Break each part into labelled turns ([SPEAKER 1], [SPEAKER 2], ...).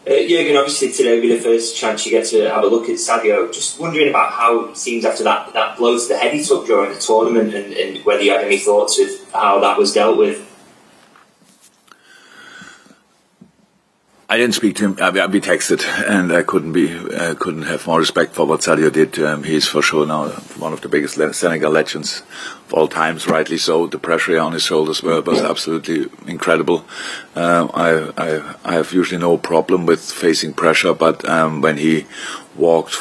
[SPEAKER 1] Jurgen, obviously today will be the first chance you get to have a look at Sadio. Just wondering about how it seems after that blow to the head he took during the tournament, and whether you had any thoughts of how that was dealt with.
[SPEAKER 2] I didn't speak to him. We texted, and I couldn't have more respect for what Sadio did. He is for sure now one of the biggest Senegal legends of all times, rightly so. The pressure on his shoulders was absolutely incredible. I have usually no problem with facing pressure, but when he walked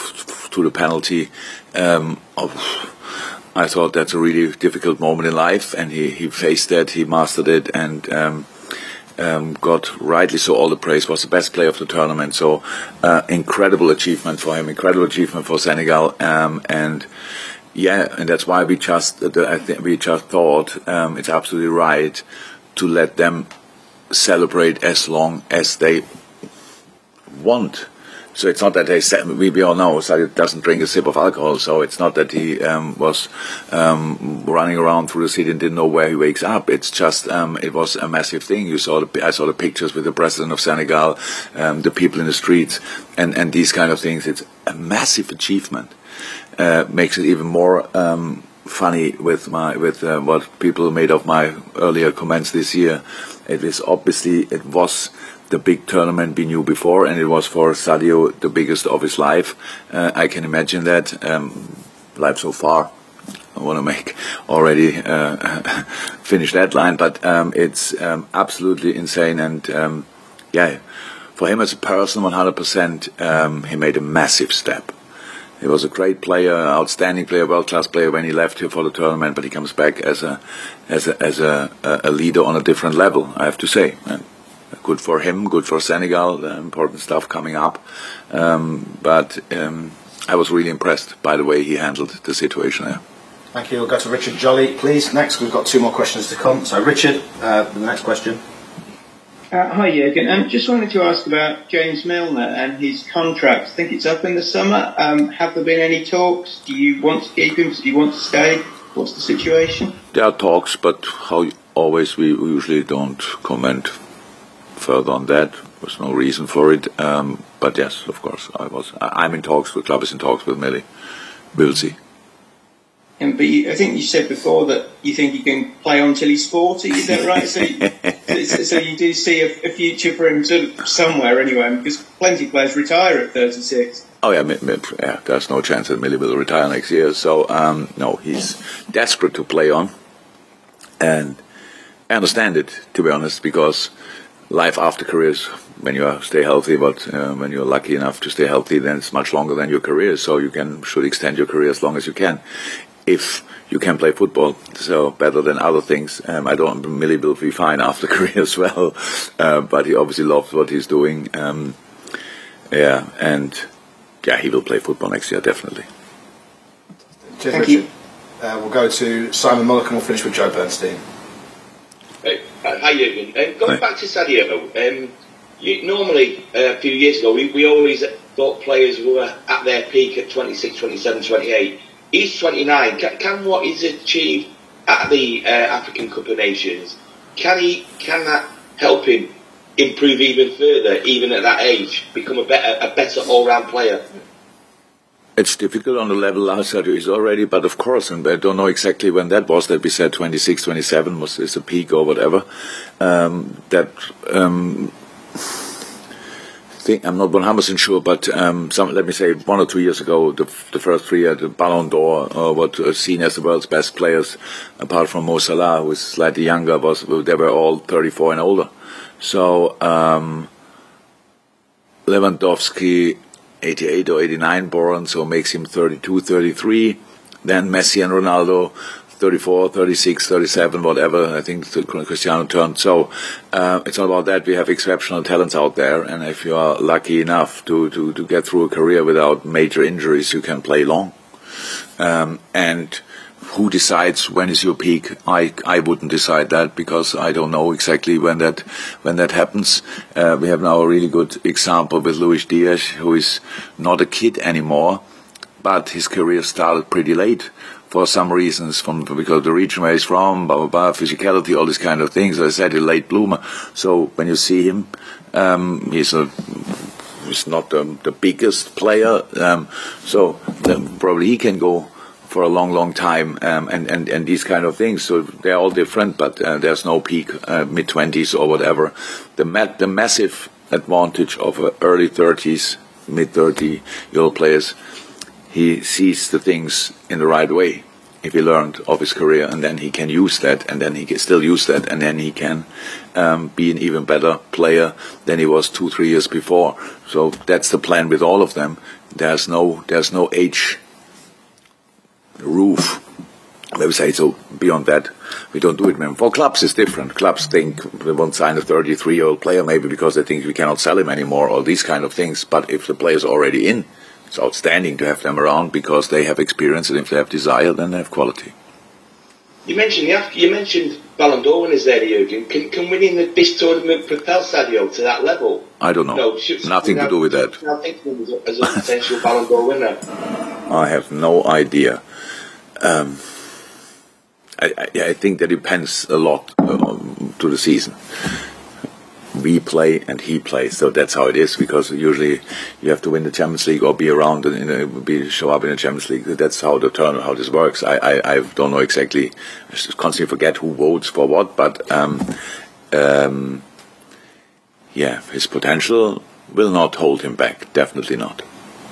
[SPEAKER 2] to the penalty, I thought that's a really difficult moment in life, and he faced that, he mastered it, and got rightly so all the praise. Was the best player of the tournament. So incredible achievement for him, incredible achievement for Senegal, and that's why we just thought it's absolutely right to let them celebrate as long as they want. So it's not that they said, we all know Sadio doesn't drink a sip of alcohol, so it's not that he was running around through the city and didn't know where he wakes up. It's just it was a massive thing. I saw the pictures with the president of Senegal, the people in the streets, and these kind of things. It's a massive achievement. Makes it even more funny with what people made of my earlier comments this year. It was the big tournament we knew before, and it was for Sadio the biggest of his life. I can imagine that. Life so far, I want to make already finish that line, but it's absolutely insane. And for him as a person, 100%, he made a massive step. He was a great player, outstanding player, world-class player when he left here for the tournament, but he comes back as a leader on a different level, I have to say. And good for him, good for Senegal, important stuff coming up. But I was really impressed by the way he handled the situation there.
[SPEAKER 3] Thank you. We'll go to Richard Jolly, please. Next, we've got 2 more questions to come. So, Richard, the next question.
[SPEAKER 4] Hi, Jurgen. Just wanted to ask about James Milner and his contract. I think it's up in the summer. Have there been any talks? Do you want to keep him? Do you want to stay? What's the situation?
[SPEAKER 2] There are talks, but how always we usually don't comment further on that. There's no reason for it. But yes, of course, I'm in talks. The club is in talks with Millie. We'll see.
[SPEAKER 4] But I think you said before that you think he can play on till he's 40. Is that right? So you do see a future for him sort of somewhere anyway, because plenty of players retire at 36.
[SPEAKER 2] Oh yeah, there's no chance that Millie will retire next year. So no, he's desperate to play on, and I understand it, to be honest, because life after careers, when you stay healthy, but when you're lucky enough to stay healthy, then it's much longer than your career. So you should extend your career as long as you can, if you can play football. So better than other things. Millie will be fine after career as well, but he obviously loves what he's doing. He will play football next year, definitely.
[SPEAKER 3] Cheers, Thank Richard. We'll go to Simon Mullock and we'll finish with Joe Bernstein.
[SPEAKER 5] Hi, Jurgen. Going back to Sadio, normally a few years ago we always thought players were at their peak at 26, 27, 28. He's 29. Can what he's achieved at the African Cup of Nations, can that help him improve even further, even at that age, become a better all-round player?
[SPEAKER 2] It's difficult on the level Sadio is already, but of course, and I don't know exactly when that was, that we said 26, 27 is a peak or whatever. I'm not 100% sure, but let me say 1 or 2 years ago, the first 3 at the Ballon d'Or, what are seen as the world's best players, apart from Mo Salah, who was slightly younger, they were all 34 and older. So Lewandowski, 88 or 89 born, so makes him 32, 33. Then Messi and Ronaldo, 34, 36, 37, whatever. I think Cristiano turned. So it's not about that. We have exceptional talents out there, and if you are lucky enough to get through a career without major injuries, you can play long. And who decides when is your peak? I wouldn't decide that, because I don't know exactly when that happens. We have now a really good example with Luis Diaz, who is not a kid anymore, but his career started pretty late for some reasons, because of the region where he's from, blah blah blah, physicality, all these kind of things. As I said, a late bloomer. So when you see him, he's a he's not the biggest player, so probably he can go for a long time, and these kind of things. So they're all different, but there's no peak mid-20s or whatever. The massive advantage of early 30s, mid-30-year-old players, he sees the things in the right way. If he learned of his career, and then he can use that, and then he can still use that, and then he can be an even better player than he was 2-3 years before. So that's the plan with all of them. There's no age roof. Let me say so. Beyond that, we don't do it, man. For clubs, it's different. Clubs think they won't sign a 33-year-old player, maybe because they think we cannot sell him anymore, or these kind of things. But if the player's already in, it's outstanding to have them around because they have experience, and if they have desire, then they have quality.
[SPEAKER 5] You mentioned Ballon d'Or winners there, Jurgen. Can winning this tournament propel Sadio to that level?
[SPEAKER 2] I don't know. No, nothing to do with that.
[SPEAKER 5] I think he was as a potential Ballon d'Or winner.
[SPEAKER 2] I have no idea. I think that depends a lot to the season. We play and he plays, so that's how it is. Because usually you have to win the Champions League or be around and show up in the Champions League. That's how how this works. I don't know exactly. I just constantly forget who votes for what, but yeah, his potential will not hold him back. Definitely not.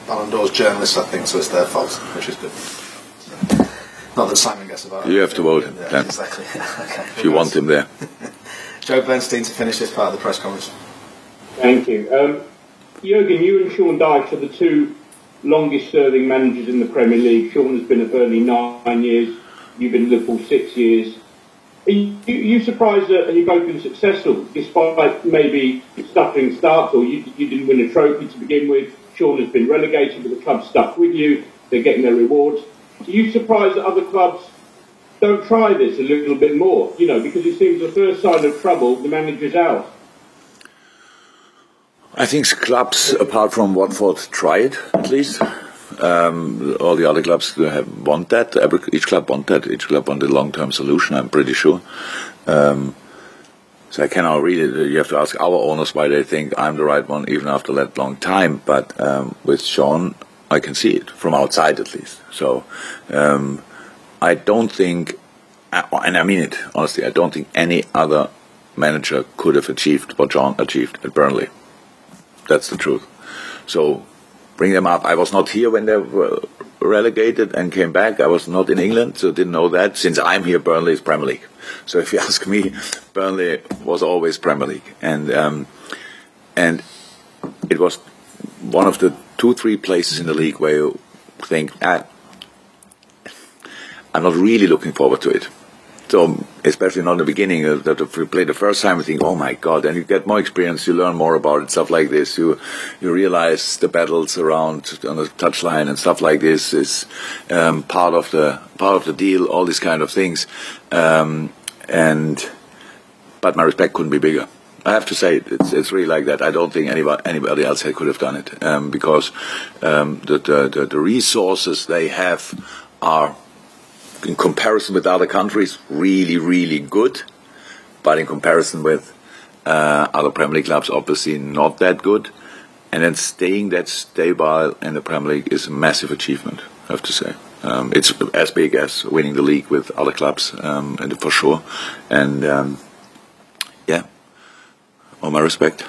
[SPEAKER 3] Ballon d'Or's journalists, I think, so it's their fault, which is good. Not that Simon gets about it.
[SPEAKER 2] You have to vote him.
[SPEAKER 3] Yeah, exactly. Okay.
[SPEAKER 2] If you want him there.
[SPEAKER 3] Joe Bernstein to finish this part of the press conference.
[SPEAKER 6] Thank you. Jurgen, you and Sean Dyche are the two longest serving managers in the Premier League. Sean has been at Burnley 9 years, you've been at Liverpool 6 years. Are you surprised that you've both been successful, despite maybe stuttering starts, or you didn't win a trophy to begin with? Sean has been relegated, but the club stuck with you, they're getting their rewards. Are you surprised that other clubs don't try this a little bit more? You know, because it seems the first sign of trouble, the manager's out.
[SPEAKER 2] I think clubs, apart from Watford, try it at least. All the other clubs want that. Each club want that. Each club want a long-term solution, I'm pretty sure. So I cannot really, you have to ask our owners why they think I'm the right one, even after that long time. But with Sean, I can see it, from outside at least. So I don't think, and I mean it, honestly, I don't think any other manager could have achieved what Sean achieved at Burnley. That's the truth. So bring them up. I was not here when they were relegated and came back. I was not in England, so didn't know that. Since I'm here, Burnley is Premier League. So if you ask me, Burnley was always Premier League. And it was one of the 2-3 places in the league where you think, I'm not really looking forward to it. So, especially not in the beginning, that if you play the first time, you think, oh my God, and you get more experience, you learn more about it, stuff like this. You realize the battles around on the touchline and stuff like this is part of the deal, all these kind of things. But my respect couldn't be bigger. I have to say, it's really like that. I don't think anybody else could have done it, because the resources they have are, in comparison with other countries, really, really good. But in comparison with other Premier League clubs, obviously not that good. And then staying that stable in the Premier League is a massive achievement, I have to say. It's as big as winning the league with other clubs, and for sure. And yeah, all my respect.